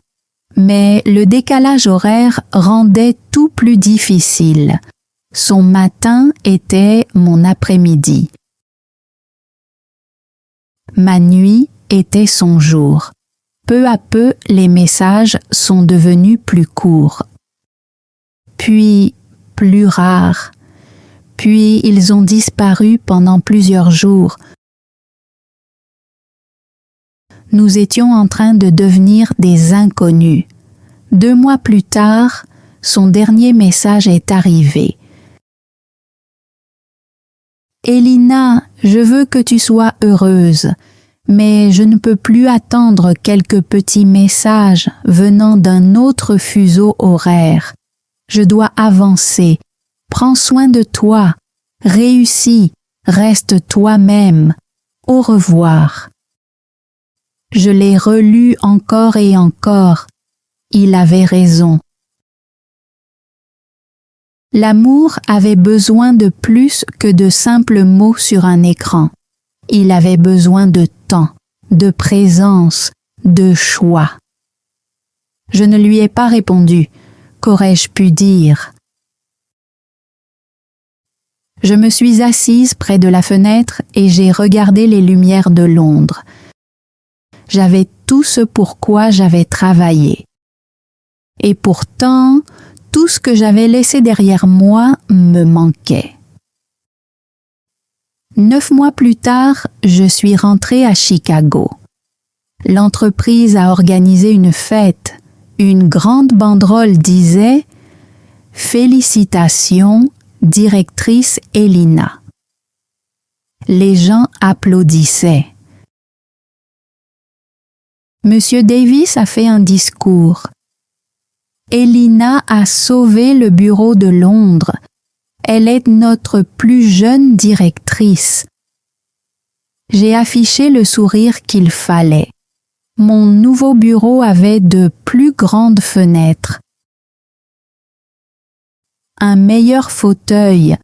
Mais le décalage horaire rendait tout plus difficile. Son matin était mon après-midi. Ma nuit était son jour. Peu à peu, les messages sont devenus plus courts. Puis, plus rares. Puis, ils ont disparu pendant plusieurs jours. Nous étions en train de devenir des inconnus. 2 mois plus tard, son dernier message est arrivé. « Elina, je veux que tu sois heureuse, mais je ne peux plus attendre quelques petits messages venant d'un autre fuseau horaire. Je dois avancer. Prends soin de toi. Réussis. Reste toi-même. Au revoir. » Je l'ai relu encore et encore. Il avait raison. L'amour avait besoin de plus que de simples mots sur un écran. Il avait besoin de temps, de présence, de choix. Je ne lui ai pas répondu. Qu'aurais-je pu dire? Je me suis assise près de la fenêtre et j'ai regardé les lumières de Londres. J'avais tout ce pourquoi j'avais travaillé. Et pourtant, tout ce que j'avais laissé derrière moi me manquait. 9 mois plus tard, je suis rentrée à Chicago. L'entreprise a organisé une fête. Une grande banderole disait « Félicitations, directrice Elina ». Les gens applaudissaient. Monsieur Davis a fait un discours. Elina a sauvé le bureau de Londres. Elle est notre plus jeune directrice. J'ai affiché le sourire qu'il fallait. Mon nouveau bureau avait de plus grandes fenêtres, un meilleur fauteuil,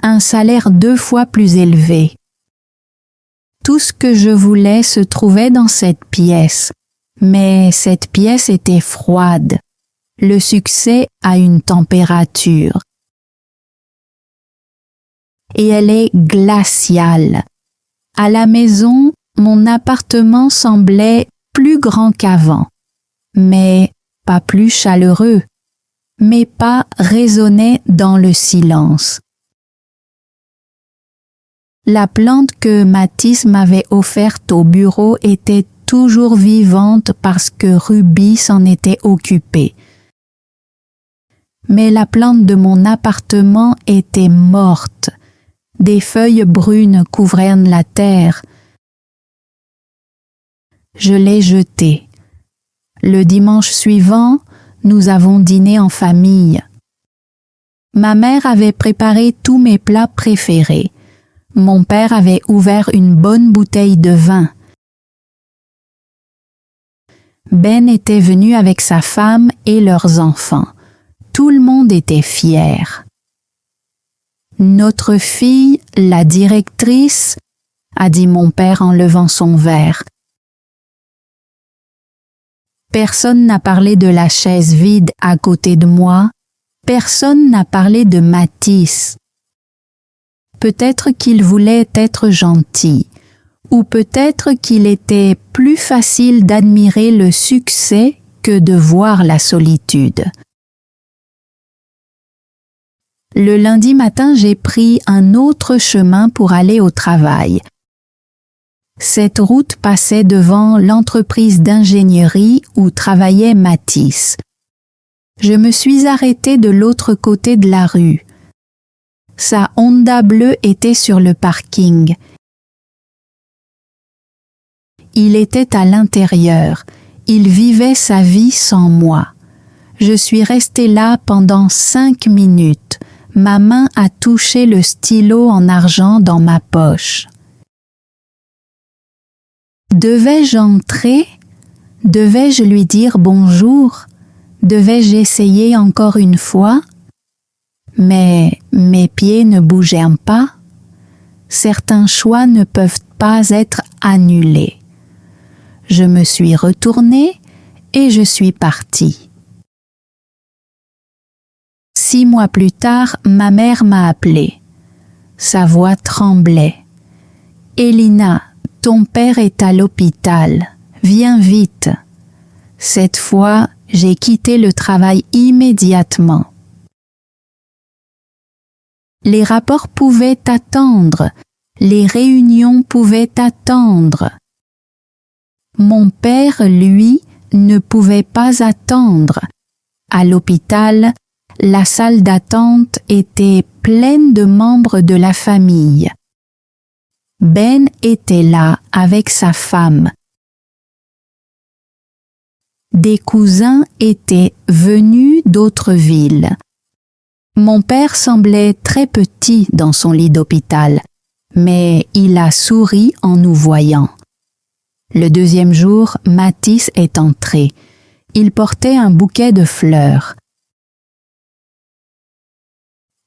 un salaire 2 fois plus élevé. Tout ce que je voulais se trouvait dans cette pièce, mais cette pièce était froide. Le succès a une température. Et elle est glaciale. À la maison, mon appartement semblait plus grand qu'avant, mais pas plus chaleureux. Mes pas résonnaient dans le silence. La plante que Mathis m'avait offerte au bureau était toujours vivante parce que Ruby s'en était occupée. Mais la plante de mon appartement était morte. Des feuilles brunes couvraient la terre. Je l'ai jetée. Le dimanche suivant, nous avons dîné en famille. Ma mère avait préparé tous mes plats préférés. Mon père avait ouvert une bonne bouteille de vin. Ben était venu avec sa femme et leurs enfants. Tout le monde était fier. Notre fille, la directrice, a dit mon père en levant son verre. Personne n'a parlé de la chaise vide à côté de moi. Personne n'a parlé de Mathis. Peut-être qu'il voulait être gentil, ou peut-être qu'il était plus facile d'admirer le succès que de voir la solitude. Le lundi matin, j'ai pris un autre chemin pour aller au travail. Cette route passait devant l'entreprise d'ingénierie où travaillait Mathis. Je me suis arrêtée de l'autre côté de la rue. Sa Honda bleue était sur le parking. Il était à l'intérieur. Il vivait sa vie sans moi. Je suis restée là pendant 5 minutes. Ma main a touché le stylo en argent dans ma poche. Devais-je entrer? Devais-je lui dire bonjour? Devais-je essayer encore une fois? Mais mes pieds ne bougeaient pas. Certains choix ne peuvent pas être annulés. Je me suis retournée et je suis partie. 6 mois plus tard, ma mère m'a appelée. Sa voix tremblait. « Elina, ton père est à l'hôpital. Viens vite. » Cette fois, j'ai quitté le travail immédiatement. Les rapports pouvaient attendre. Les réunions pouvaient attendre. Mon père, lui, ne pouvait pas attendre. À l'hôpital, la salle d'attente était pleine de membres de la famille. Ben était là avec sa femme. Des cousins étaient venus d'autres villes. Mon père semblait très petit dans son lit d'hôpital, mais il a souri en nous voyant. Le deuxième jour, Mathis est entré. Il portait un bouquet de fleurs.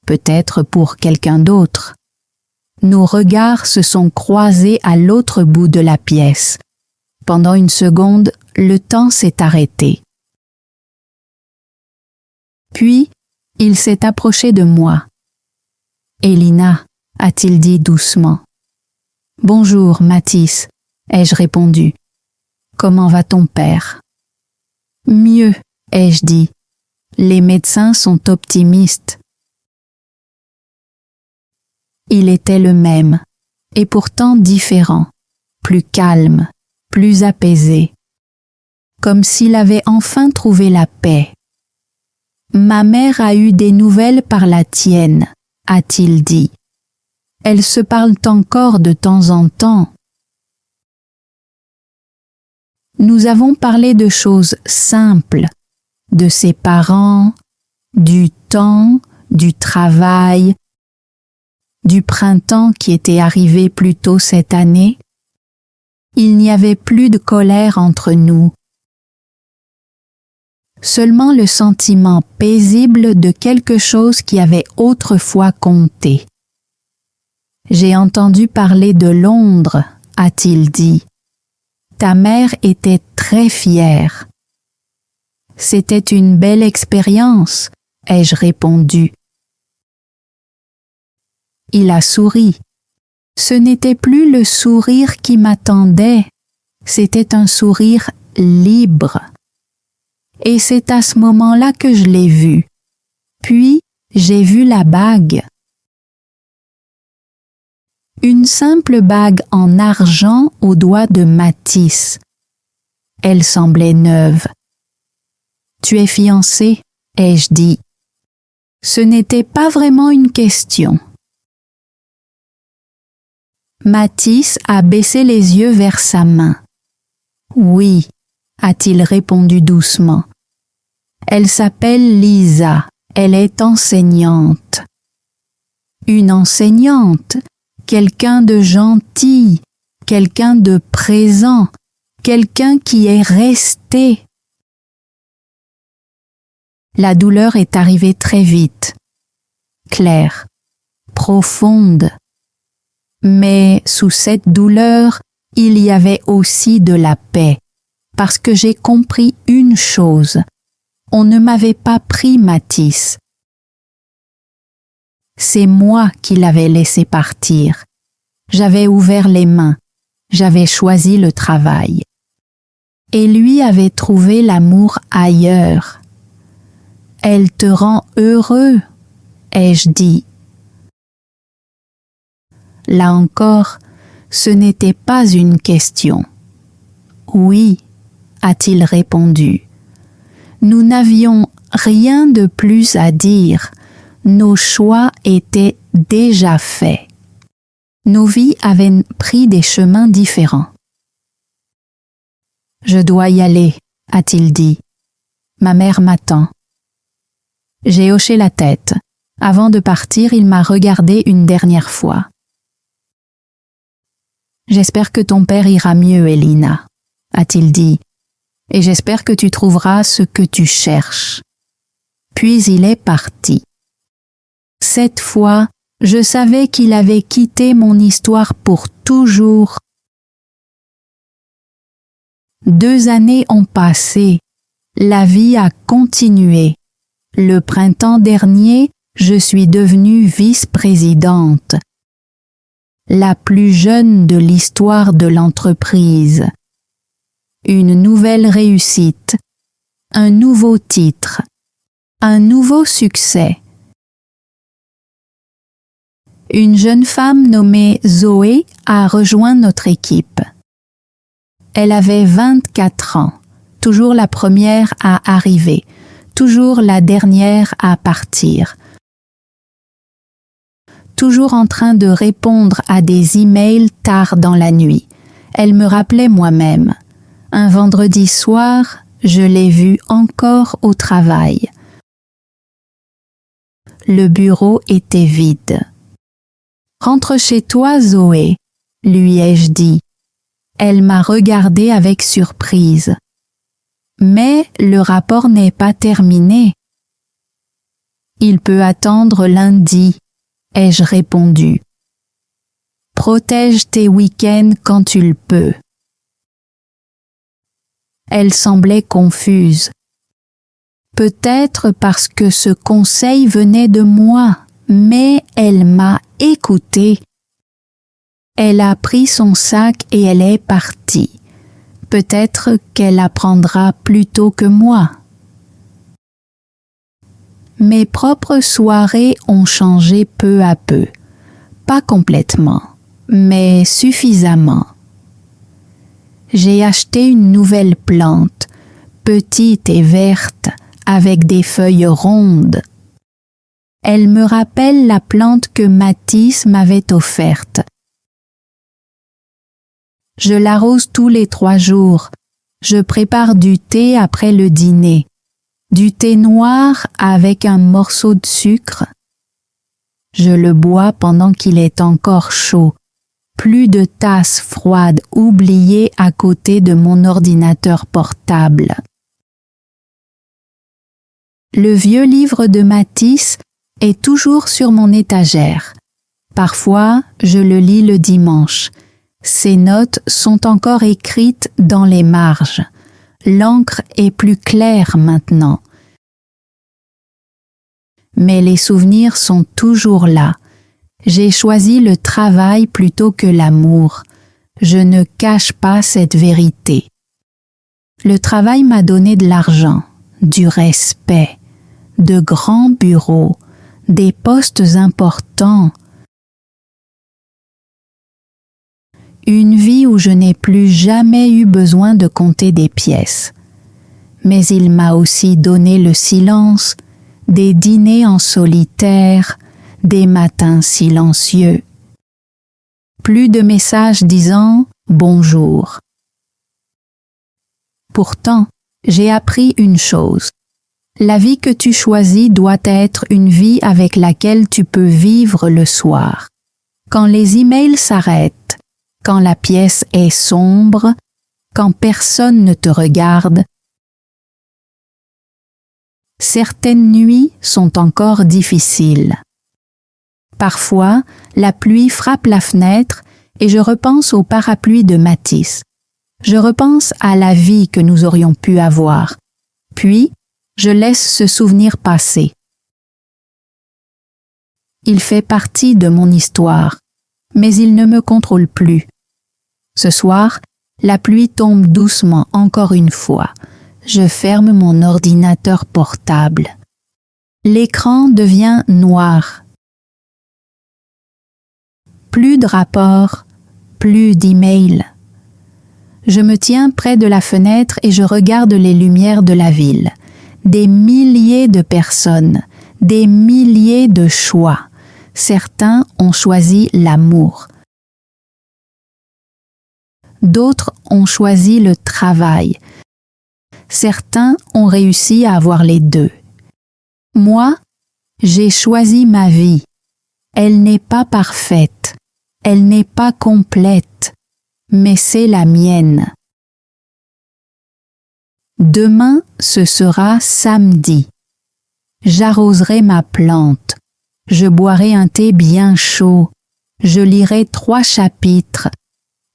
Peut-être pour quelqu'un d'autre. Nos regards se sont croisés à l'autre bout de la pièce. Pendant une seconde, le temps s'est arrêté. Puis, il s'est approché de moi. « Elina » a-t-il dit doucement. « Bonjour, Mathis » ai-je répondu. « Comment va ton père ?»« Mieux » ai-je dit. « Les médecins sont optimistes. » Il était le même, et pourtant différent, plus calme, plus apaisé, comme s'il avait enfin trouvé la paix. « Ma mère a eu des nouvelles par la tienne » a-t-il dit. « Elles se parlent encore de temps en temps. » nous avons parlé de choses simples, de ses parents, du temps, du travail, du printemps qui était arrivé plus tôt cette année. Il n'y avait plus de colère entre nous. Seulement le sentiment paisible de quelque chose qui avait autrefois compté. J'ai entendu parler de Londres, a-t-il dit. Ta mère était très fière. C'était une belle expérience, ai-je répondu. Il a souri. Ce n'était plus le sourire qui m'attendait, c'était un sourire libre. Et c'est à ce moment-là que je l'ai vu. Puis, j'ai vu la bague. Une simple bague en argent au doigt de Matisse. Elle semblait neuve. Tu es fiancé, ai-je dit. Ce n'était pas vraiment une question. Matisse a baissé les yeux vers sa main. Oui, a-t-il répondu doucement. Elle s'appelle Lisa, elle est enseignante. Une enseignante, quelqu'un de gentil, quelqu'un de présent, quelqu'un qui est resté. La douleur est arrivée très vite, claire, profonde. Mais sous cette douleur, il y avait aussi de la paix, parce que j'ai compris une chose. On ne m'avait pas pris Matisse. C'est moi qui l'avais laissé partir. J'avais ouvert les mains, j'avais choisi le travail. Et lui avait trouvé l'amour ailleurs. Elle te rend heureux, ai-je dit. Là encore, ce n'était pas une question. Oui, a-t-il répondu. Nous n'avions rien de plus à dire. Nos choix étaient déjà faits. Nos vies avaient pris des chemins différents. Je dois y aller, a-t-il dit. Ma mère m'attend. J'ai hoché la tête. Avant de partir, il m'a regardé une dernière fois. J'espère que ton père ira mieux, Elina, a-t-il dit, et j'espère que tu trouveras ce que tu cherches. Puis il est parti. Cette fois, je savais qu'il avait quitté mon histoire pour toujours. 2 années ont passé, la vie a continué. Le printemps dernier, je suis devenue vice-présidente. La plus jeune de l'histoire de l'entreprise. Une nouvelle réussite, un nouveau titre, un nouveau succès. Une jeune femme nommée Zoé a rejoint notre équipe. Elle avait 24 ans, toujours la première à arriver, toujours la dernière à partir. Toujours en train de répondre à des emails tard dans la nuit. Elle me rappelait moi-même. Un vendredi soir, je l'ai vue encore au travail. Le bureau était vide. « Rentre chez toi, Zoé, » lui ai-je dit. Elle m'a regardée avec surprise. Mais le rapport n'est pas terminé. Il peut attendre lundi, ai-je répondu. Protège tes week-ends quand tu le peux. Elle semblait confuse. Peut-être parce que ce conseil venait de moi, mais elle m'a écoutée. Elle a pris son sac et elle est partie. Peut-être qu'elle apprendra plus tôt que moi. Mes propres soirées ont changé peu à peu. Pas complètement, mais suffisamment. J'ai acheté une nouvelle plante, petite et verte, avec des feuilles rondes. Elle me rappelle la plante que Matisse m'avait offerte. Je l'arrose tous les 3 jours, Je prépare du thé après le dîner. Du thé noir avec un morceau de sucre. Je le bois pendant qu'il est encore chaud. Plus de tasses froides oubliées à côté de mon ordinateur portable. Le vieux livre de Matisse est toujours sur mon étagère. Parfois, je le lis le dimanche. Ses notes sont encore écrites dans les marges. L'encre est plus claire maintenant. Mais les souvenirs sont toujours là. J'ai choisi le travail plutôt que l'amour. Je ne cache pas cette vérité. Le travail m'a donné de l'argent, du respect, de grands bureaux, des postes importants. Une vie où je n'ai plus jamais eu besoin de compter des pièces. Mais il m'a aussi donné le silence, des dîners en solitaire, des matins silencieux. Plus de messages disant « bonjour ». Pourtant, j'ai appris une chose. La vie que tu choisis doit être une vie avec laquelle tu peux vivre le soir. Quand les emails s'arrêtent, quand la pièce est sombre, quand personne ne te regarde, certaines nuits sont encore difficiles. Parfois, la pluie frappe la fenêtre et je repense au parapluie de Matisse. Je repense à la vie que nous aurions pu avoir. Puis, je laisse ce souvenir passer. Il fait partie de mon histoire, mais il ne me contrôle plus. Ce soir, la pluie tombe doucement encore une fois. Je ferme mon ordinateur portable. L'écran devient noir. Plus de rapports, plus d'emails. Je me tiens près de la fenêtre et je regarde les lumières de la ville. Des milliers de personnes, des milliers de choix. Certains ont choisi l'amour. D'autres ont choisi le travail. Certains ont réussi à avoir les deux. Moi, j'ai choisi ma vie. Elle n'est pas parfaite. Elle n'est pas complète, mais c'est la mienne. Demain, ce sera samedi. J'arroserai ma plante. Je boirai un thé bien chaud. Je lirai 3 chapitres.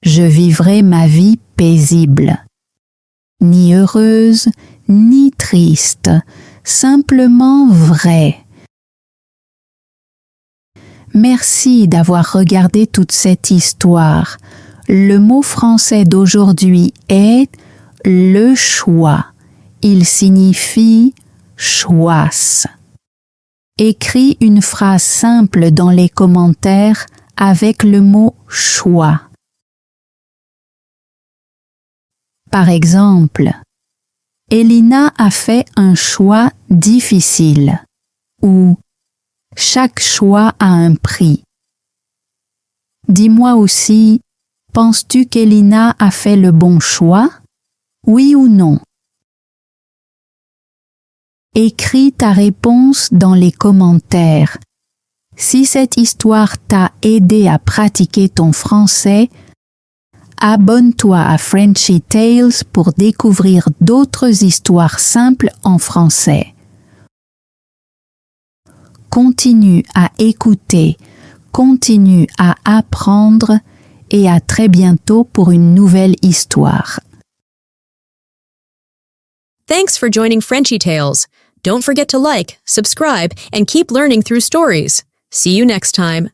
Je vivrai ma vie paisible. Ni heureuse, ni triste, simplement vraie. Merci d'avoir regardé toute cette histoire. Le mot français d'aujourd'hui est le choix. Il signifie choisse. Écris une phrase simple dans les commentaires avec le mot choix. Par exemple, Elina a fait un choix difficile ou chaque choix a un prix. Dis-moi aussi, penses-tu qu'Elina a fait le bon choix? Oui ou non? Écris ta réponse dans les commentaires. Si cette histoire t'a aidé à pratiquer ton français, abonne-toi à Frenchy Tales pour découvrir d'autres histoires simples en français. Continue à écouter, continue à apprendre et à très bientôt pour une nouvelle histoire. Thanks for joining Frenchy Tales. Don't forget to like, subscribe, and keep learning through stories. See you next time.